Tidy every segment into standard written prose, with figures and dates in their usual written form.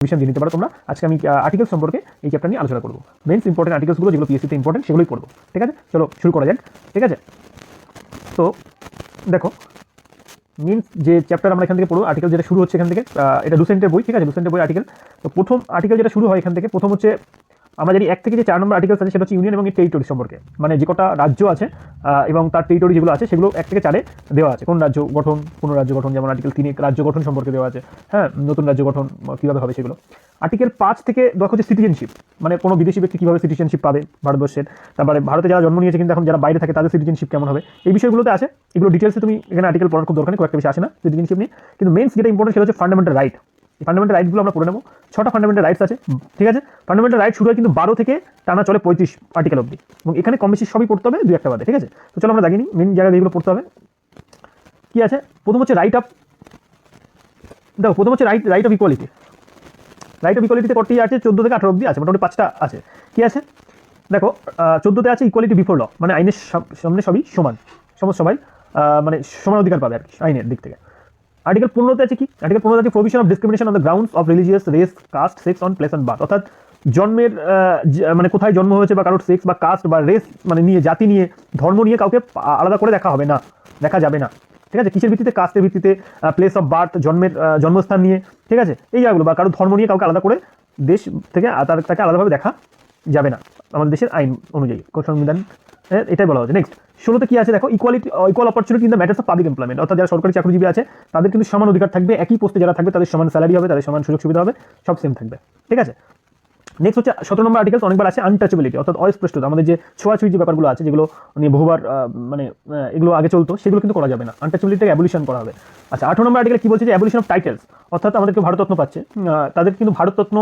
Revision দিয়ে নিতে পারো তোমরা। আজকে আমি আর্টিকেল সম্পর্কে এই চ্যাপ্টার নিয়ে আলোচনা করবো। মেন্স ইম্পর্টেন্ট আর্টিকেলসগুলো যেগুলো পিএসসিতে ইম্পর্টেন্ট সেগুলোই পড়বো। ঠিক আছে, চলো শুরু করা যাক। ঠিক আছে, তো দেখো মিনস যে চ্যাপ্টার আমরা এখান থেকে পড়বো, আর্টিকেল যেটা শুরু হচ্ছে এখান থেকে, এটা লুসেন্টের বই। ঠিক আছে, লুসেন্টের বই আর্টিকেল। তো প্রথম আর্টিকেল যেটা শুরু হয় এখান থেকে, প্রথম হচ্ছে আমরা জানি 1 থেকে যে 4 নম্বর আর্টিকেল আছে সেটা হচ্ছে ইউনিয়ন এবং টেরিটরি সম্পর্কে, মানে যে কটা রাজ্য আছে এবং তার টেরিটরি যেগুলো আছে সেগুলো 1 থেকে 4-এ দেওয়া আছে। কোন রাজ্য গঠন, কোন রাজ্য গঠন, যেমন আর্টিকেল 3 রাজ্য গঠন সম্পর্কে দেওয়া আছে। হ্যাঁ, নতুন রাজ্য গঠন কীভাবে হবে সেগুলো। আর্টিকেল 5 থেকে দেখো হচ্ছে সিটিজেনশিপ, মানে কোনো বিদেশি ব্যক্তি কীভাবে সিটিজেনশিপ পাবে ভারতবর্ষের, তারপরে ভারতে যারা জন্ম নিয়েছে কিন্তু এখন যারা বাইরে থাকে তাদের সিটিজেনশিপ কেমন হবে, এই বিষয়গুলোতে আছে। এগুলো ডিটেলসে তুমি এখানে আর্টিকেল পড়ার খুব দরকার নেই, কয়েকটা বিষয় আসে না সিটিজেনশিপ নিয়ে। কিন্তু মেন্স যেটা ইম্পর্টেন্ট সেটা হচ্ছে ফান্ডামেন্টাল রাইট। এই ফান্ডামেন্টাল রাইটগুলো আমরা পড়ে নেবো। 6টা ফান্ডামেন্টাল রাইটস আছে। ঠিক আছে, ফান্ডামেন্টাল রাইট শুরু হয় কিন্তু 12 থেকে টানা চলে 35 আর্টিকেল অবধি, এবং এখানে কম বেশি সবই পড়তে হবে, 2-1টা বাদে। ঠিক আছে, তো চলো আমরা দেখিনি মেন জায়গায় এগুলো পড়তে হবে। কি আছে, প্রথম হচ্ছে রাইট অফ, দেখো প্রথম হচ্ছে right of equality. Right of ইকুয়ালিটিতে কটি আছে, 14 থেকে 18 অবধি আছে, মোটামুটি 5টা আছে। কি আছে দেখো, 14তে আছে ইকুয়ালিটি বিফোর ল, মানে আইনের সামনে সবই সমান, সবাই মানে সমান অধিকার পাবে আর কি আইনের দিক থেকে। আর্টিকেল 15তে আছে কি, আর্টিকেল 15 আছে provision of discrimination on the grounds of religious, race, caste, sex on place and birth. অর্থাৎ জন্মের মানে কোথায় জন্ম হয়েছে বা কারোর সেক্স বা কাস্ট বা রেস মানে নিয়ে, জাতি নিয়ে, ধর্ম নিয়ে কাউকে আলাদা করে দেখা হবে না, দেখা যাবে না। ঠিক আছে, কিসের ভিত্তিতে, কাস্টের ভিত্তিতে, প্লেস অফ বার্থ, জন্মস্থান নিয়ে। ঠিক আছে, এই জায়গাগুলো, বা কারোর ধর্ম নিয়ে কাউকে আলাদা করে দেশ থেকে তাকে আলাদাভাবে দেখা যাবে না আমাদের দেশের আইন অনুযায়ী, সংবিধান এটাই বলা হচ্ছে। নেক্সট 16তে কি আছে দেখো, equal opportunity in the matters of public employment. অর্থাৎ যারা সরকারি চাকরিজীবী আছে তাদের কিন্তু সমান অধিকার থাকবে, একই পোস্টে যারা থাকবে তাদের সমান স্যালারি হবে, তাদের সমান সুযোগ সুবিধা হবে, সব সেম থাকবে। ঠিক আছে, নেক্সট হচ্ছে 17 নম্বর আর্টিকেল, অনেকবার আছে আনটাচেবিলিটি, অর্থাৎ অস্পৃশ্যতা, আমাদের যে ছোঁয়াছুঁয়ি যে ব্যাপারগুলো আছে যেগুলো নিয়ে বহুবার মানে এগুলো আগে চলতো, সেগুলো কিন্তু করা যাবে না, আনটাচেবিলিটিকে অ্যাবলিশন করা হবে। আচ্ছা, 18 নম্বর আর্টিকেল কি বলছে, যে অ্যাবলিশন অফ টাইটেলস, অর্থাৎ আমাদেরকে ভারতরত্ন পাচ্ছে, তাদের কিন্তু ভারতরত্ন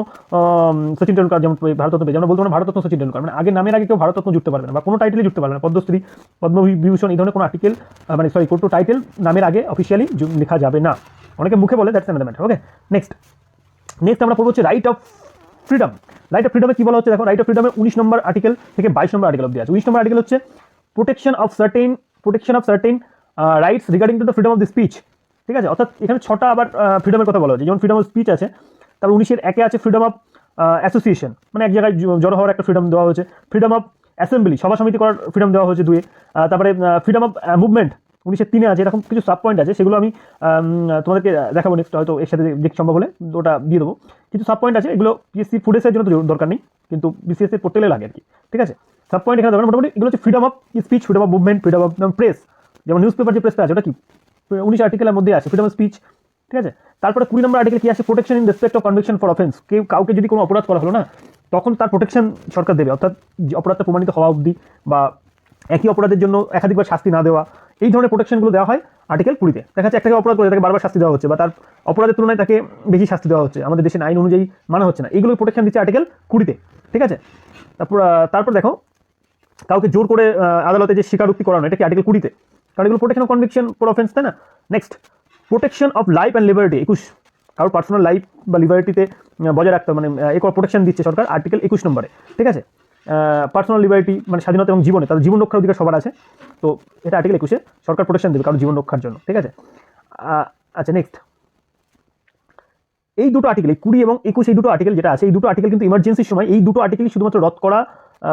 সচিন টেন্ডুলকার যেমন ভারতরত্ন পেয়েছে, আমরা বলতে পারি ভারতরত্ন সচিন টেন্ডুলকার, মানে আগে নামের আগে কেউ ভারতরত্ন জুড়তে পারবে না, বা কোনো টাইটেলই জুড়তে পারবে না, পদ্মশ্রী, পদ্মবিভূষণ, এই ধরনের কোনো আর্টিকেল মানে কোনো টাইটেল নামের আগে অফিসিয়ালি লেখা যাবে না। অনেকে মুখে বলে, that's another matter. Okay, next আমরা পড়বো হচ্ছে right of freedom. Right of ফ্রিডমে কি বলা হচ্ছে দেখো, রাইট অফ ফ্রিডমে 19 নম্বর আর্টিকেল থেকে 22 নম্বর আর্টিকেল অবধি আছে। 19 নম্বর আর্টিকেল হচ্ছে protection of certain rights regarding to the freedom of the speech. ঠিক আছে, অর্থাৎ এখানে 6টা আবার ফ্রিডমের কথা বলা হচ্ছে, যেমন ফ্রিডম অফ স্পিচ আছে, তারপর 19-এর 1-এ আছে ফ্রিডম অফ অ্যাসোসিয়েশন, মানে এক জায়গায় জড়ো হওয়ার একটা ফ্রিডম দেওয়া হয়েছে। ফ্রিডম অফ অ্যাসেম্বলি, সভা সমিতি করার ফ্রিডম দেওয়া হয়েছে 2-এ। তারপরে ফ্রিডম অফ মুভমেন্ট 19-এর 3-এ আছে। এরকম কিছু সাব পয়েন্ট আছে, সেগুলো আমি তোমাদেরকে দেখাবো নেক্সট, হয়তো এর সাথে যে সম্ভব হলে ওটা দিয়ে দেবো। কিছু সাব পয়েন্ট আছে, এগুলো পিএসসি ফুডেসের জন্য তো দরকার নেই, কিন্তু বিসিএস এর পড়তে লাগে আর কি। ঠিক আছে, সাব পয়েন্ট এখানে দরকার মোটামুটি। এগুলো হচ্ছে freedom of speech, freedom of movement, freedom of press, যেমন নিউজ পেপার যে প্রেসটা আছে ওটা কি 19 আর্টিকেলের মধ্যে আছে, ফ্রিডম অফ স্পিচ। ঠিক আছে, তারপরে 20 নম্বর আর্টিকেল কি আছে, protection in respect of conviction for offence. কাউকে যদি কোনো অপরাধ করা হলো না, তখন তার প্রোটেকশন সরকার দেবে, অর্থাৎ অপরাধটা প্রমাণিত হওয়া অবধি, বা একই অপরাধের জন্য একাধিকবার শাস্তি না দেওয়া, এই ধরনের প্রোটেকশনগুলো দেওয়া হয় আর্টিকেল 20-তে। দেখা যাচ্ছে একটাকে অপরাধ করে তাকে বারবার শাস্তি দেওয়া হচ্ছে, বা তার অপরাধের তুলনায় তাকে বেশি শাস্তি দেওয়া হচ্ছে, আমাদের দেশের আইন অনুযায়ী মানা হচ্ছে না, এইগুলো প্রোটেকশন দিচ্ছে আর্টিকেল 20-তে। ঠিক আছে, তারপর দেখো কাউকে জোর করে আদালতে যে স্বীকারোক্তি করানো, এটা কি আর্টিকেল 20-তে, কারণ এগুলো protection of conviction for offence, তাই না। Next protection of life and liberty, 21, কারোর পার্সোনাল লাইফ বা লিবার্টিতে বজায় রাখতে মানে প্রোটেকশন দিচ্ছে সরকার আর্টিকেল 21 নম্বরে। ঠিক আছে, পার্সোনাল লিবার্টি মানে স্বাধীনতা এবং জীবনে, তাদের জীবন রক্ষার অধিকার সবার আছে, তো এটা আর্টিকেল 21-এ সরকার প্রোটেকশন দেবে কারোর জীবন রক্ষার জন্য। ঠিক আছে, আচ্ছা নেক্সট এই দুটো আর্টিকেল, 20 এবং 21, এই দুটো আর্টিকেল যেটা আছে, এই দুটো আর্টিকেল কিন্তু ইমার্জেন্সির সময় এই দুটো আর্টিকেলই শুধুমাত্র রদ করা,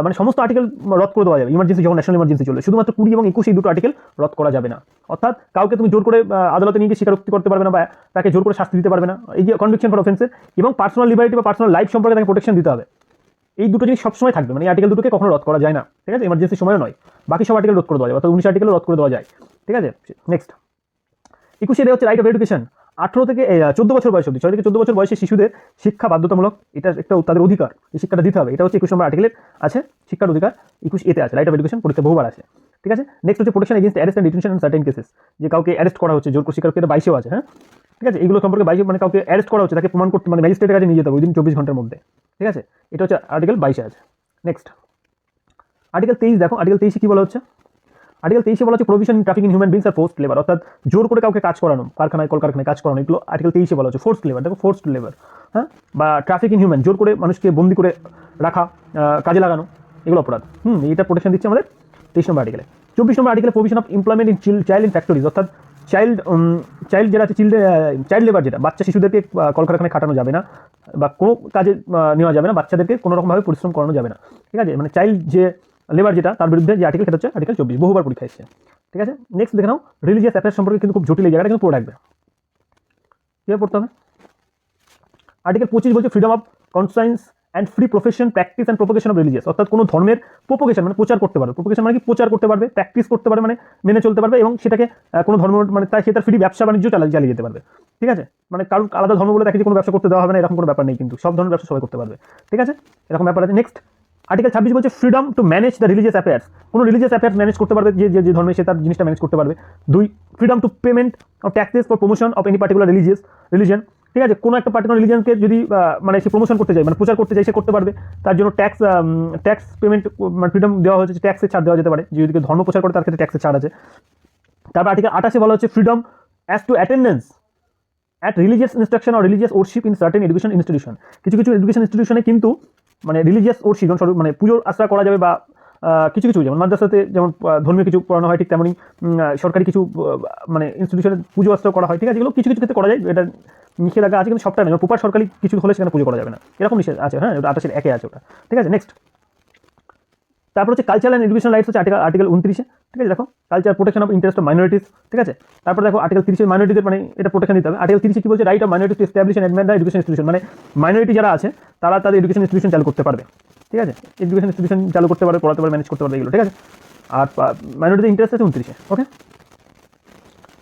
মানে সমস্ত আর্টিকেল রদ করে দেওয়া যাবে ইমার্জেন্সি, যখন ন্যাশনাল ইমার্জেন্সি চলে, শুধুমাত্র 20 এবং 21 এই দুটো আর্টিকেল রদ করা যাবে না। অর্থাৎ কাউকে তুমি জোর করে আদালতে নিয়ে গিয়ে স্বীকারোক্তি করতে পারবে না, বা তাকে জোর করে শাস্তি দিতে পারবে না, এই যে কনভিকশন ফর অফেন্সের, এবং পার্সোনাল লিবার্টি বা পার্সোনাল লাইফ সম্পর্কে তাকে প্রোটেকশন দিতে হবে। এই দুটো জিনিস সবসময় থাকবে, মানে এই আর্টিকেল দুটোকে কখনো রদ করা যায় না। ঠিক আছে, ইমার্জেন্সি সময়ও নয়, বাকি সব আর্টিকেল রদ করে দেওয়া যায়, অর্থাৎ 19 আর্টিকেল রদ করে দেওয়া যায়। ঠিক আছে, নেক্সট 21 হচ্ছে রাইট অফ এডুকেশন। 18 থেকে 14 বছর বয়স অবধি, 6 থেকে 14 বছর বয়সে শিশুদের শিক্ষা বাধ্যতামূলক, এটা একটা তাদের অধিকার, এই শিক্ষাটা দিতে হবে, এটা হচ্ছে 21 নম্বর আর্টিকেলের আছে, শিক্ষার অধিকার 21A-তে আছে, রাইট অফ এডুকেশন, পরীক্ষা বহুবার আছে। ঠিক আছে, নেক্সট হচ্ছে protection against arrest and detention in certain cases, যে কাউকে অ্যারেস্ট করা হচ্ছে জোর করে, স্বীকারোক্তি 22-এও আছে। হ্যাঁ, ঠিক আছে, এগুলো সম্পর্কে 22, মানে কাউকে অ্যারেস্ট করা হচ্ছে, তাকে প্রমাণ করতে মানে ম্যাজিস্ট্রেটের কাছে নিয়ে যেতে হবে উইদিন 24 ঘন্টার মধ্যে। ঠিক আছে, এটা হচ্ছে আর্টিকেল 22-এ আছে। নেক্সট আর্টিকেল 23 দেখো, আর্টিকেল 23-এ কি বলা হচ্ছে, আর্টিকেল 23-এ বলা হচ্ছে provision traffic in human beings are forced labour, অর্থাৎ জোর করে কাউকে কাজ করানো, কারখানায় কলকারখানায় কাজ করানো, এগুলো আর্টিকেল 23-এ বলা হচ্ছে। ফোর্সড লেবার, দেখো ফোর্সড লেবার, হ্যাঁ, বা ট্রাফিক ইন হিউম্যান, জোর করে মানুষকে বন্দি করে রাখা, কাজে লাগানো, এগুলো অপরাধ। এটা প্রোটেকশন দিচ্ছে আমাদের 23 নম্বর আর্টিকেলে। 24 নম্বর আর্টিকেলে provision of employment in child in factories, অর্থাৎ চাইল্ড যেটা আছে চাইল্ড লেবার, যেটা বাচ্চা শিশুদেরকে কলকারখানায় খাটানো যাবে না বা কোনো কাজে নেওয়া যাবে না, বাচ্চাদেরকে কোনো রকমভাবে পরিশ্রম করানো যাবে না, ঠিক আছে। মানে চাইল্ড যে লেবার যেটা, তার বিরুদ্ধে যে আর্টিকেল সেটা হচ্ছে আর্টিকেল 24, বহুবার পরীক্ষা এসেছে, ঠিক আছে। নেক্সট দেখে নাও, রিলিজিয়াস অ্যাফেয়ার্স সম্পর্কে কিন্তু খুব জটিল, এই জায়গাটা কিন্তু পড়ে রাখবে, কীভাবে পড়তে হবে। আর্টিকেল 25 বলছে freedom of conscience and free profession, practice and propagation of religious, অর্থাৎ কোনো ধর্মের প্রোপোগেশন মানে প্রচার করতে পারবে, প্রোপোগেশন মানে কি প্রচার করতে পারবে, প্র্যাকটিস করতে পারবে মানে মেনে চলতে পারবে, এবং সেটাকে কোনো ধর্ম মানে তাই সে তার ফ্রি ব্যবসা বাণিজ্য চালিয়ে যেতে পারবে, ঠিক আছে। মানে কারোর আলাদা ধর্ম বলে তাকে যে কোনো ব্যবসা করতে দেওয়া হবে না এরকম কোনো ব্যাপার নেই, কিন্তু সব ধরনের ব্যবসা সবাই করতে পারবে, ঠিক আছে, এরকম ব্যাপার আছে। নেক্সট আর্টিকেল 26 বলছে freedom to manage the religious affairs, কোনো রিলিজিয়াস অ্যাফেয়ার্স ম্যানেজ করতে পারবে, যে ধর্মে সে তার জিনিসটা ম্যানেজ করতে পারবে। 2, freedom two payment of taxes for promotion of any particular religion, ঠিক আছে, কোনো একটা পার্টিকুলার রিলিজনকে যদি মানে সে প্রমোশন করতে চায়, মানে প্রচার করতে চাই, সে করতে পারবে, তার জন্য ট্যাক্স পেমেন্ট মানে ফ্রিডম দেওয়া হয়েছে, ট্যাক্সে ছাড় দেওয়া যেতে পারে, যদি ধর্ম প্রচার করে তার ক্ষেত্রে ট্যাক্সে ছাড় আছে। তারপর আর্টিকেল 28 বলা হচ্ছে freedom as to attendance at religious instruction or religious worship in certain education institution, কিছু এডুকেশন ইনস্টিটিউশনে কিন্তু মানে রিলিজিয়াস ওরশিপ মানে পুজোর আশ্রয় করা যাবে, বা কিছু যেমন মাদ্রাসাতে যেমন ধর্মীয় কিছু পড়ানো হয়, ঠিক তেমনই সরকারি কিছু মানে ইনস্টিটিউশনে পুজো আশ্রয় করা হয়, ঠিক আছে, এগুলো কিছু ক্ষেত্রে করা যায়, এটা নিষেধাজ্ঞা আছে, কিন্তু সবটা নয়, প্রপার সরকারি কিছু হলে সেখানে পুজো করা যাবে না, এরকম নিষেধ আছে, হ্যাঁ, ওটা 28 একে আছে ওটা, ঠিক আছে। নেক্সট তারপর হচ্ছে কালচারাল অ্যান্ড এডুকেশন রাইটস হচ্ছে আর্টিকেল 29, ঠিক আছে, দেখো culture protection of interest of minorities, ঠিক আছে। তারপর দেখো আর্টিকেল 30 মাইনরিটিদের মানে এটা প্রোটেকশন দিতে হবে। আর্টিকেল 30 কি বলছে, right of minorities to establish and admin the education institution, মানে মাইনরিটি যারা আছে তারা তাদের এডুকেশন ইনস্টিটিউশন চালু করতে পারবে, ঠিক আছে, এডুকেশন ইনস্টিটিউশন চালু করতে পারবে, পড়াতে পারবে, ম্যানেজ করতে পারবে, এগুলো, ঠিক আছে। আর মাইনরিটিদের ইন্টারেস্ট আছে 29, ওকে।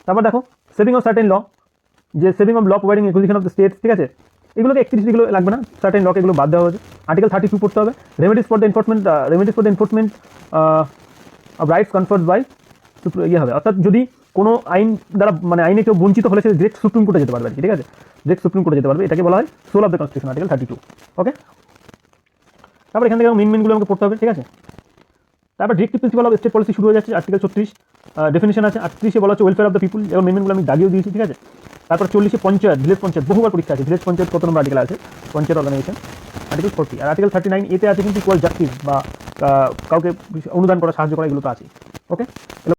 তারপর দেখো সেভিং অফ সার্টেন ল, যে saving of law providing acquisition of the states, ঠিক আছে, এগুলোকে 31 এগুলো লাগবে না, সার্টেন লকে এগুলো বাদ দেওয়া হয়েছে। আর্টিকেল 32 পড়তে হবে, remedies for the enforcement of rights conferred by হবে, অর্থাৎ যদি কোনো আইন দ্বারা মানে আইনে কেউ বঞ্চিত হলে সে ডিরেক্ট সুপ্রিম কোর্টে যেতে পারবে, ঠিক আছে, ডিরেক্ট সুপ্রিম কোর্টে যেতে পারবে, এটাকে বলা হয় soul of the constitution, article 32, okay. তারপর এখান থেকে মেনগুলো আমাকে পড়তে হবে, ঠিক আছে। তারপর directive principal of state policy শুরু হয়ে যাচ্ছে, আর্টিকেল 36 ডেফিনিশন আছে, 38 বলা হচ্ছে ওয়েলফেয়ার অফ দ্য পিপুল, এবং মেনগুলো আমি দাগিয়েও দিয়েছি, ঠিক আছে। তারপর 40 পঞ্চায়েত, ভিলেজ পঞ্চায়েত, বহুবার পরীক্ষা আছে, ভিলেজ পঞ্চায়েত কত নম্বর আর্টিকেল আছে, পঞ্চায়েত অর্গানাইজেশন, আর্টিকেল 40, আর আর্টিকেল 39 এতে আছে কিন্তু ইকুয়াল জাস্টিস বা কাউকে অনুদান করা, সাহায্য করা, এগুলো তো আছে, ওকে। এগুলো